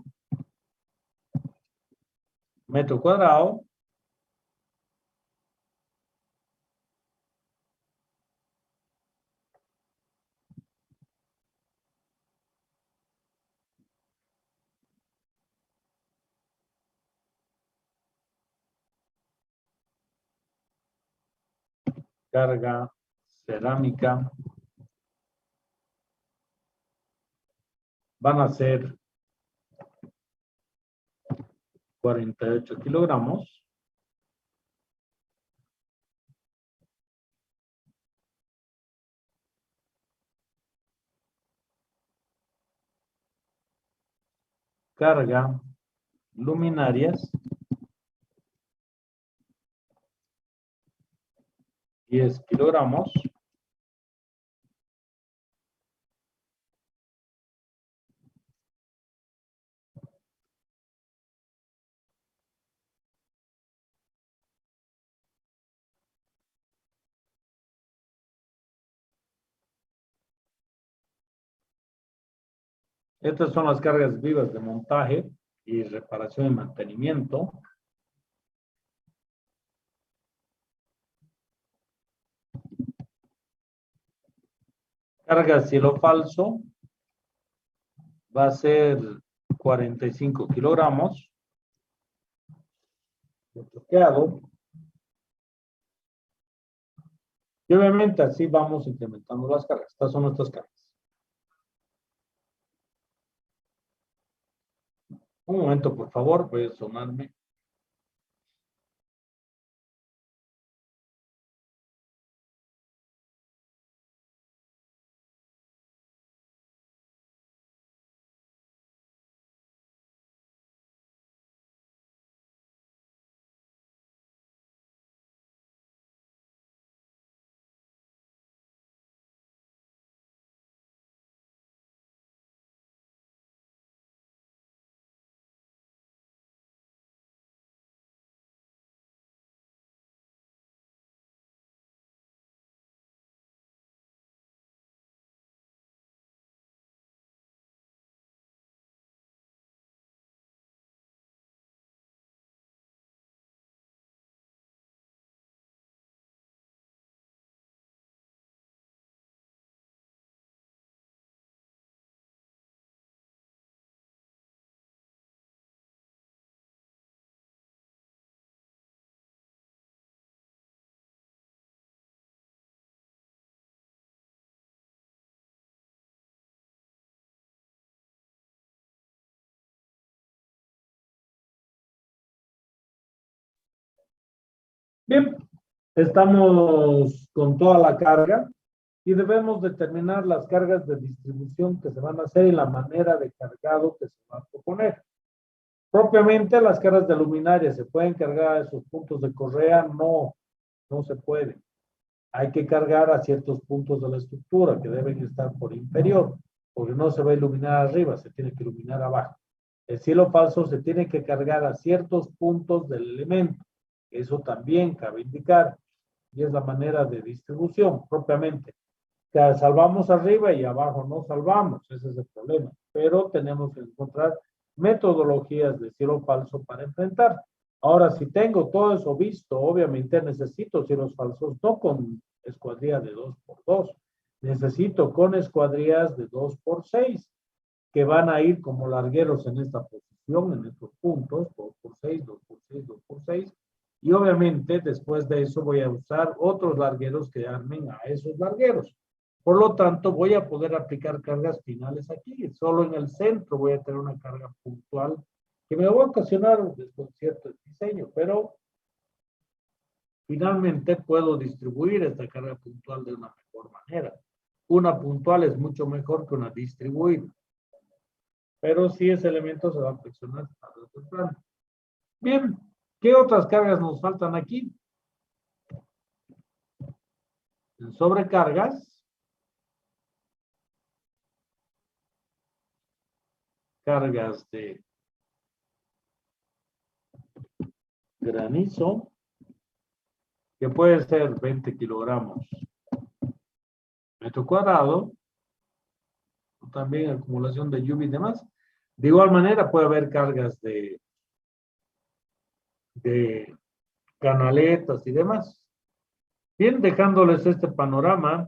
metro cuadrado. Carga cerámica. Van a ser 48 kilogramos. Carga luminarias. 10 kilogramos. Estas son las cargas vivas de montaje. y reparación y mantenimiento. Carga cielo falso va a ser 45 kilogramos. Bloqueado. Y obviamente así vamos incrementando las cargas. Estas son nuestras cargas. Un momento, por favor, voy a sonarme. Bien, estamos con toda la carga y debemos determinar las cargas de distribución que se van a hacer y la manera de cargado que se va a proponer. Propiamente las cargas de luminaria se pueden cargar a esos puntos de correa, no se puede. Hay que cargar a ciertos puntos de la estructura que deben estar por inferior, porque no se va a iluminar arriba, se tiene que iluminar abajo. El cielo falso se tiene que cargar a ciertos puntos del elemento. Eso también cabe indicar, y es la manera de distribución propiamente. Que salvamos arriba y abajo no salvamos, ese es el problema. Pero tenemos que encontrar metodologías de cielo falso para enfrentar. Ahora, si tengo todo eso visto, obviamente necesito cielos falsos, no con escuadrillas de 2x2, necesito con escuadrillas de 2x6, que van a ir como largueros en esta posición, en estos puntos, 2x6, 2x6, 2x6, y obviamente después de eso voy a usar otros largueros que armen a esos largueros. Por lo tanto, voy a poder aplicar cargas finales aquí. Solo en el centro voy a tener una carga puntual que me va a ocasionar un desconcierto de diseño, pero finalmente puedo distribuir esta carga puntual de una mejor manera. Una puntual es mucho mejor que una distribuida. Pero sí ese elemento se va a flexionar tarde o temprano. Bien, ¿qué otras cargas nos faltan aquí? En sobrecargas, cargas de granizo, que puede ser 20 kilogramos metro cuadrado, también acumulación de lluvia y demás. De igual manera puede haber cargas de canaletas y demás. Bien, dejándoles este panorama,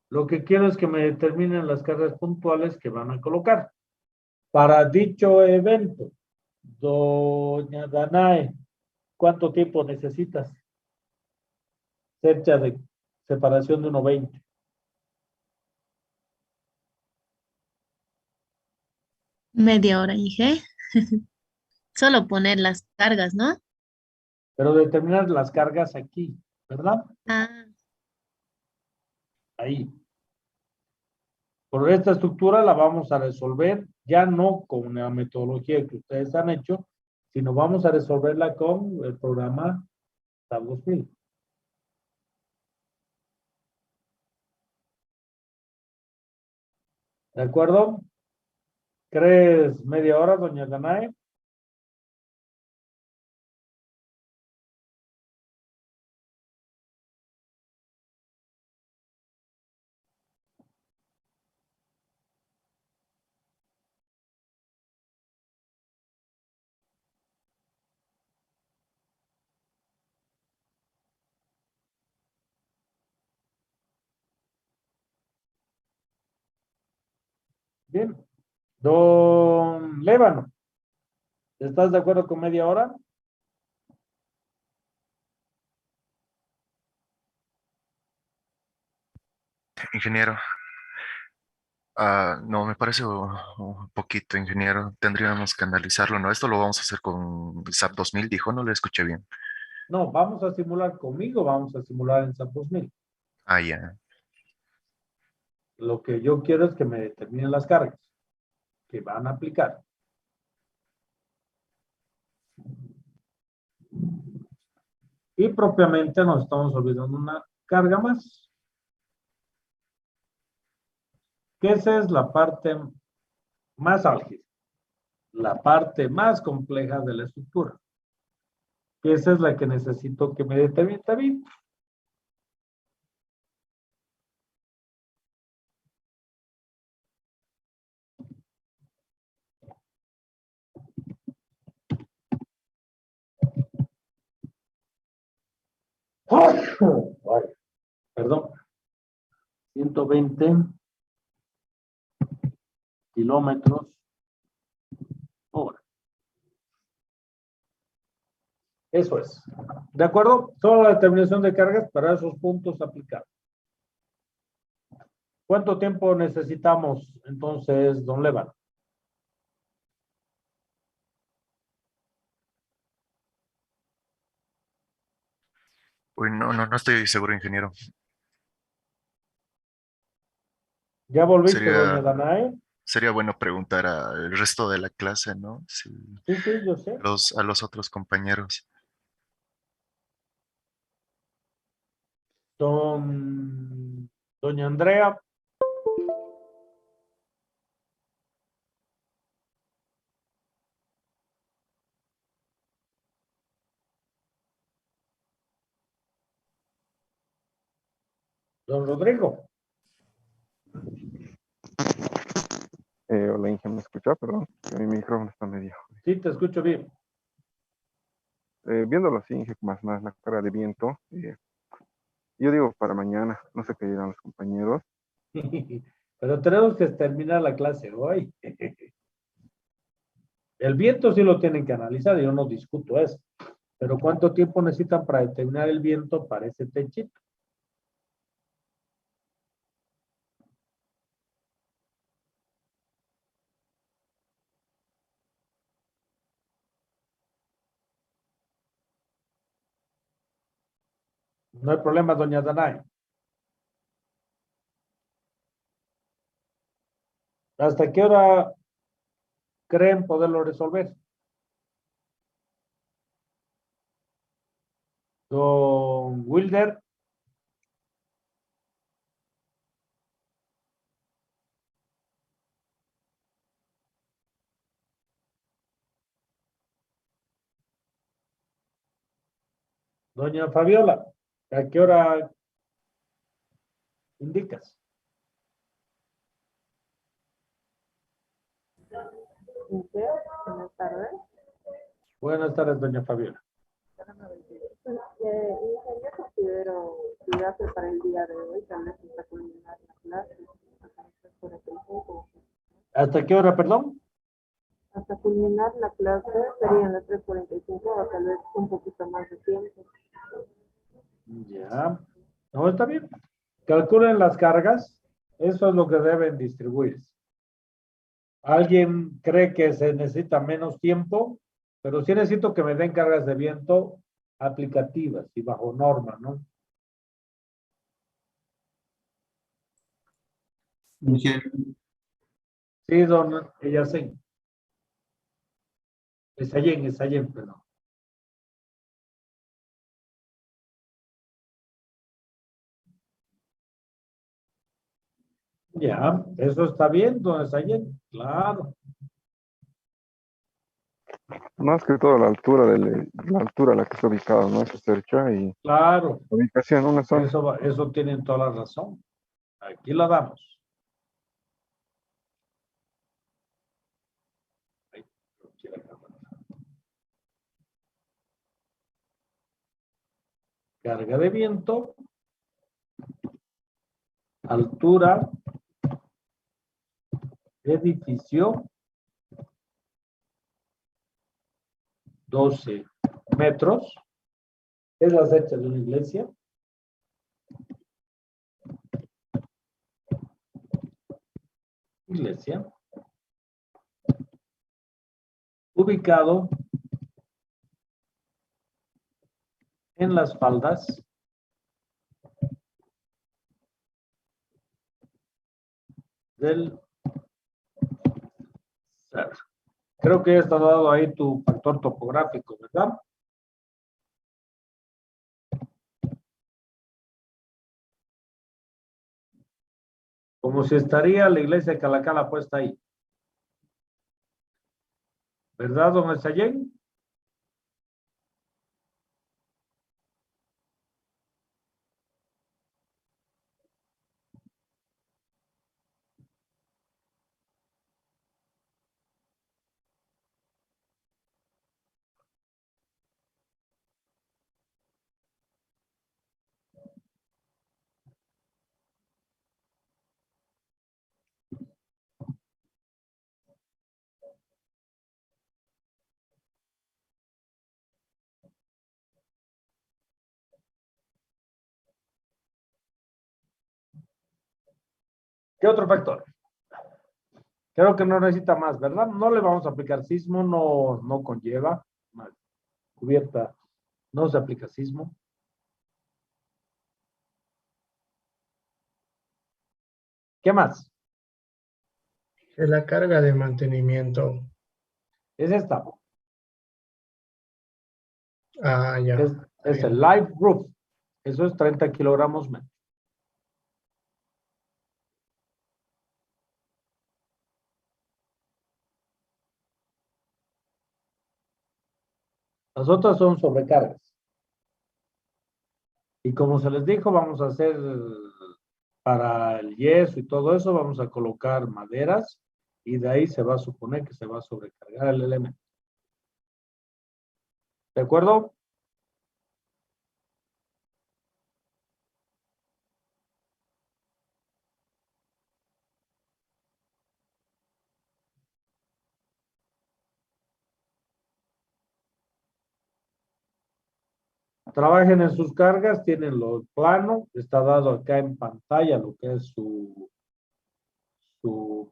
lo que quiero es que me determinen las cargas puntuales que van a colocar. Para dicho evento, doña Danae, ¿cuánto tiempo necesitas? Cerca de separación de 1.20. Media hora, dije. Solo poner las cargas, ¿no? Pero determinar las cargas aquí, ¿verdad? Ah, Ahí. Por esta estructura la vamos a resolver ya no con la metodología que ustedes han hecho, sino vamos a resolverla con el programa TAB 2000. ¿De acuerdo? ¿Crees media hora, doña Danae? Bien. Don Lébano, ¿estás de acuerdo con media hora? Ingeniero, no, me parece un poquito, ingeniero. Tendríamos que analizarlo, ¿no? Esto lo vamos a hacer con SAP 2000, dijo, no le escuché bien. No, vamos a simular conmigo, vamos a simular en SAP 2000. Ah, ya. Lo que yo quiero es que me determinen las cargas que van a aplicar. Y propiamente nos estamos olvidando una carga más. Que esa es la parte más álgida, la parte más compleja de la estructura. Que esa es la que necesito que me determine también. ¡Ay! Perdón. 120 kilómetros hora. Eso es. ¿De acuerdo? Solo la determinación de cargas para esos puntos aplicados. ¿Cuánto tiempo necesitamos entonces, don Levan? Uy, no estoy seguro, ingeniero. ¿Ya volviste, doña Sería, Danae? sería bueno preguntar al resto de la clase, ¿no? Sí, Sí, sí, yo sé. a los otros compañeros. Doña Andrea. Don Rodrigo. Hola, Inge, ¿me escucha? Perdón, que mi micrófono está medio. Sí, te escucho bien. Viéndolo así, Inge, más la carga de viento, yo digo para mañana, no sé qué dirán los compañeros. Pero tenemos que terminar la clase hoy. El viento sí lo tienen que analizar, yo no discuto eso. Pero ¿cuánto tiempo necesitan para determinar el viento para ese techito? No hay problema, doña Danay. ¿Hasta qué hora creen poderlo resolver? Don Wilder. Doña Fabiola, ¿a qué hora indicas? Buenas tardes. Buenas tardes, doña Fabiola. Yo considero cuidarse para el día de hoy, tal vez hasta culminar la clase, hasta las 3:45. ¿Hasta qué hora, perdón? Hasta culminar la clase serían las 3:45 o tal vez un poquito más de tiempo. Ya. No, está bien. Calculen las cargas. Eso es lo que deben distribuirse. ¿Alguien cree que se necesita menos tiempo? Pero sí necesito que me den cargas de viento aplicativas y bajo norma, ¿no? Inge, Sí, don Eyacén. Esayen, perdón. Ya, eso está bien, don Esayen. Claro, Más que todo la altura a la que está ubicado, ¿no? Esa cercha y claro. la ubicación, una zona. Eso tienen toda la razón. Aquí la damos. Ay, no quiero la cámara. Carga de viento, altura, Edificio, 12 metros. Es la fecha de una iglesia. Iglesia. Ubicado en las faldas del cerro. Creo que ya está dado ahí tu factor topográfico, ¿verdad? Como si estaría la iglesia de Calacala puesta ahí. ¿Verdad, don Esayén? ¿Qué otro factor? Creo que no necesita más, ¿verdad? No le vamos a aplicar sismo, no conlleva. Cubierta, no se aplica sismo. ¿Qué más? Es la carga de mantenimiento. Es esta. Ah, ya. Es el live roof. Eso es 30 kilogramos menos. Las otras son sobrecargas. Y como se les dijo, vamos a hacer para el yeso y todo eso, vamos a colocar maderas y de ahí se va a suponer que se va a sobrecargar el elemento. ¿De acuerdo? Trabajen en sus cargas, tienen lo plano, está dado acá en pantalla lo que es su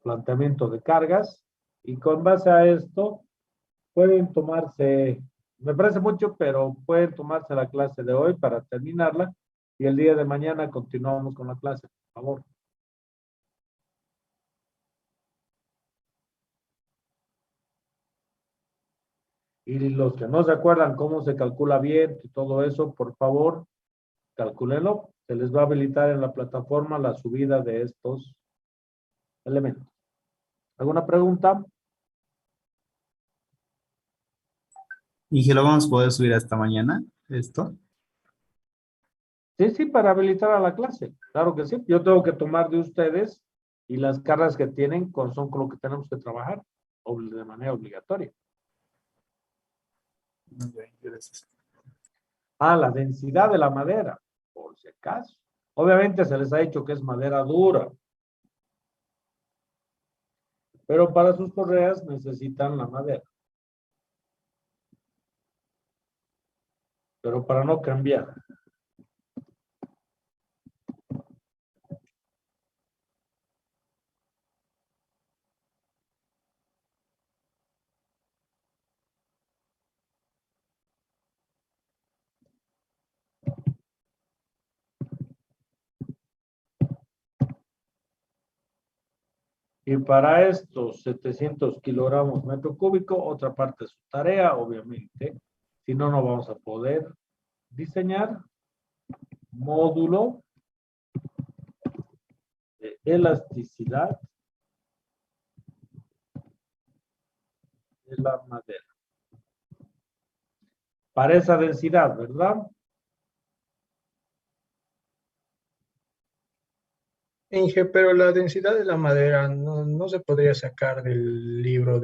planteamiento de cargas y con base a esto pueden tomarse, me parece mucho, pero pueden tomarse la clase de hoy para terminarla y el día de mañana continuamos con la clase, por favor. Y los que no se acuerdan cómo se calcula viento y todo eso, por favor, calcúlenlo. Se les va a habilitar en la plataforma la subida de estos elementos. ¿Alguna pregunta? ¿Y que lo vamos a poder subir hasta mañana? ¿Esto? Sí, sí, para habilitar a la clase. Claro que sí. Yo tengo que tomar de ustedes y las cargas que tienen son con lo que tenemos que trabajar de manera obligatoria. Gracias. Ah, la densidad de la madera, por si acaso. Obviamente se les ha dicho que es madera dura. Pero para sus correas necesitan la madera. Pero para no cambiar. Y para estos 700 kilogramos metro cúbico, otra parte de su tarea, obviamente. Si no, no vamos a poder diseñar módulo de elasticidad de la madera. Para esa densidad, ¿verdad? Inge, pero la densidad de la madera no se podría sacar del libro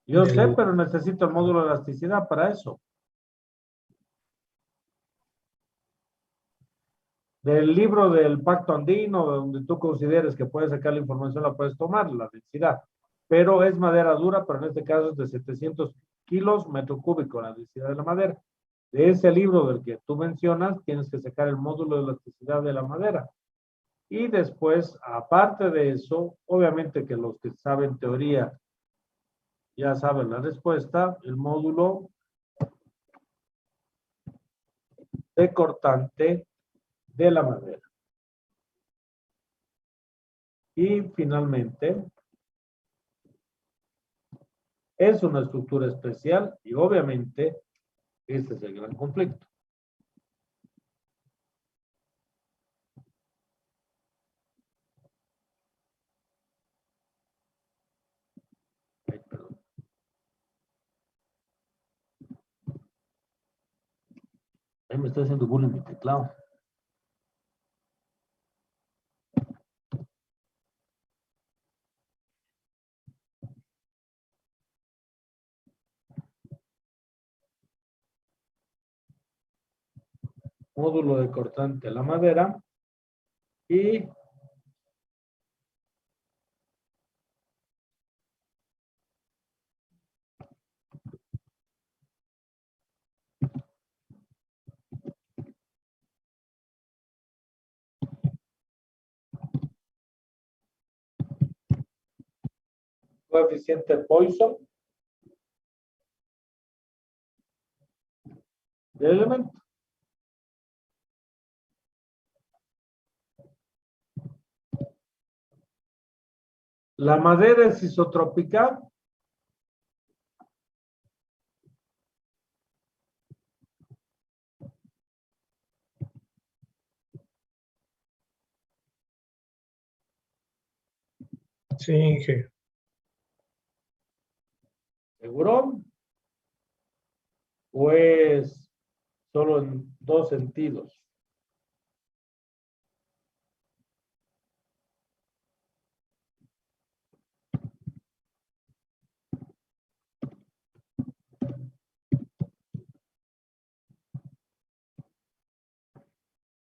Yo sé, del... pero necesito el módulo de elasticidad para eso. Del libro del Pacto Andino, donde tú consideres que puedes sacar la información, la puedes tomar, la densidad. Pero es madera dura, pero en este caso es de 700 kilos metro cúbico, la densidad de la madera. De ese libro del que tú mencionas, tienes que sacar el módulo de elasticidad de la madera. Y después, aparte de eso, obviamente que los que saben teoría ya saben la respuesta, el módulo de cortante de la madera. Y finalmente, es una estructura especial y obviamente este es el gran conflicto. Ay, perdón. Ahí me está haciendo bullying mi teclado. Módulo de cortante a la madera y coeficiente Poisson del elemento. La madera es isotrópica. Sí, Inge. ¿Seguro? ¿O es solo en dos sentidos?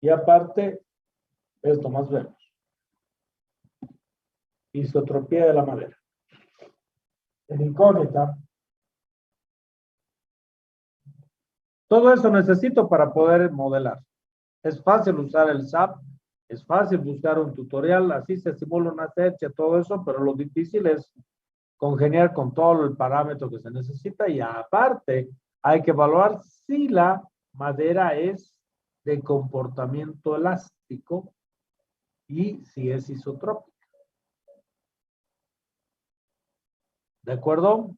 Y aparte, esto más vemos. Isotropía de la madera. En incógnita. Todo eso necesito para poder modelar. Es fácil usar el SAP, es fácil buscar un tutorial, así se simula una fecha, todo eso, pero lo difícil es congeniar con todo el parámetro que se necesita y aparte hay que evaluar si la madera es de comportamiento elástico y si es isotrópica. ¿De acuerdo?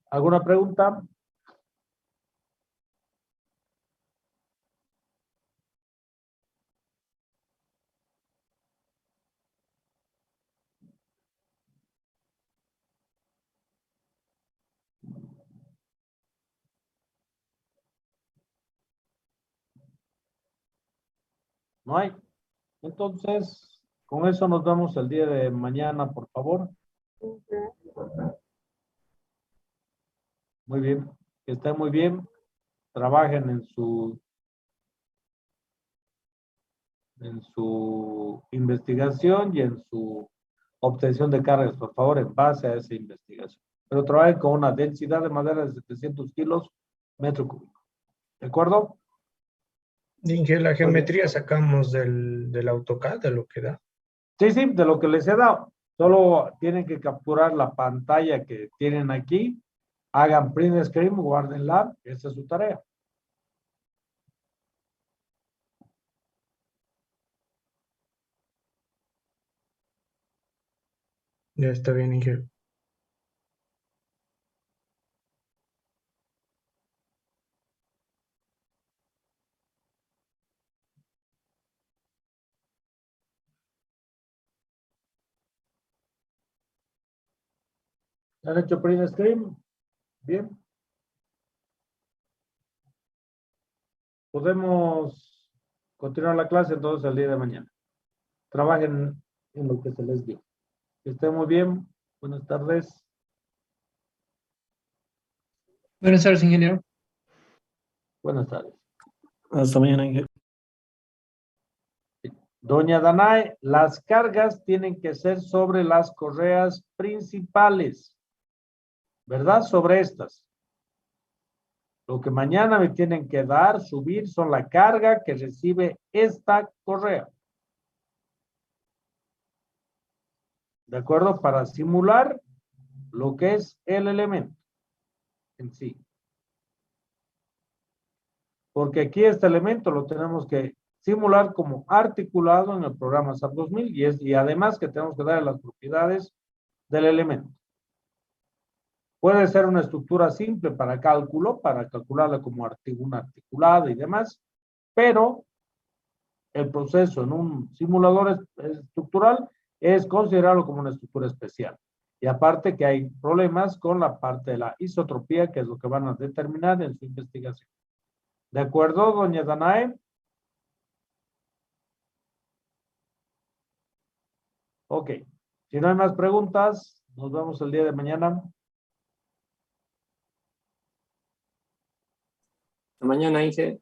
¿Alguna pregunta? No hay. Entonces, con eso nos vemos el día de mañana, por favor. Muy bien. Que estén muy bien. Trabajen en su investigación y en su obtención de cargas, por favor, en base a esa investigación. Pero trabajen con una densidad de madera de 700 kilos metro cúbico. ¿De acuerdo? Inge, la geometría sacamos del AutoCAD, de lo que da. Sí, sí, de lo que les he dado. Solo tienen que capturar la pantalla que tienen aquí, hagan print screen, guárdenla, esa es su tarea. Ya está bien, Inge. ¿Han hecho print screen? Bien. Podemos continuar la clase entonces el día de mañana. Trabajen en lo que se les dio. Que estén muy bien. Buenas tardes. Buenas tardes, ingeniero. Buenas tardes. Hasta mañana, Inge. Doña Danae, las cargas tienen que ser sobre las correas principales, ¿verdad? Sobre estas. Lo que mañana me tienen que dar, subir, son la carga que recibe esta correa. ¿De acuerdo? Para simular lo que es el elemento en sí. Porque aquí este elemento lo tenemos que simular como articulado en el programa SAP 2000 y además que tenemos que darle las propiedades del elemento. Puede ser una estructura simple para cálculo, para calcularla como una articulada y demás, pero el proceso en un simulador estructural es considerarlo como una estructura especial. Y aparte que hay problemas con la parte de la isotropía, que es lo que van a determinar en su investigación. ¿De acuerdo, doña Danae? Ok. Si no hay más preguntas, nos vemos el día de mañana. Hasta mañana, Inge.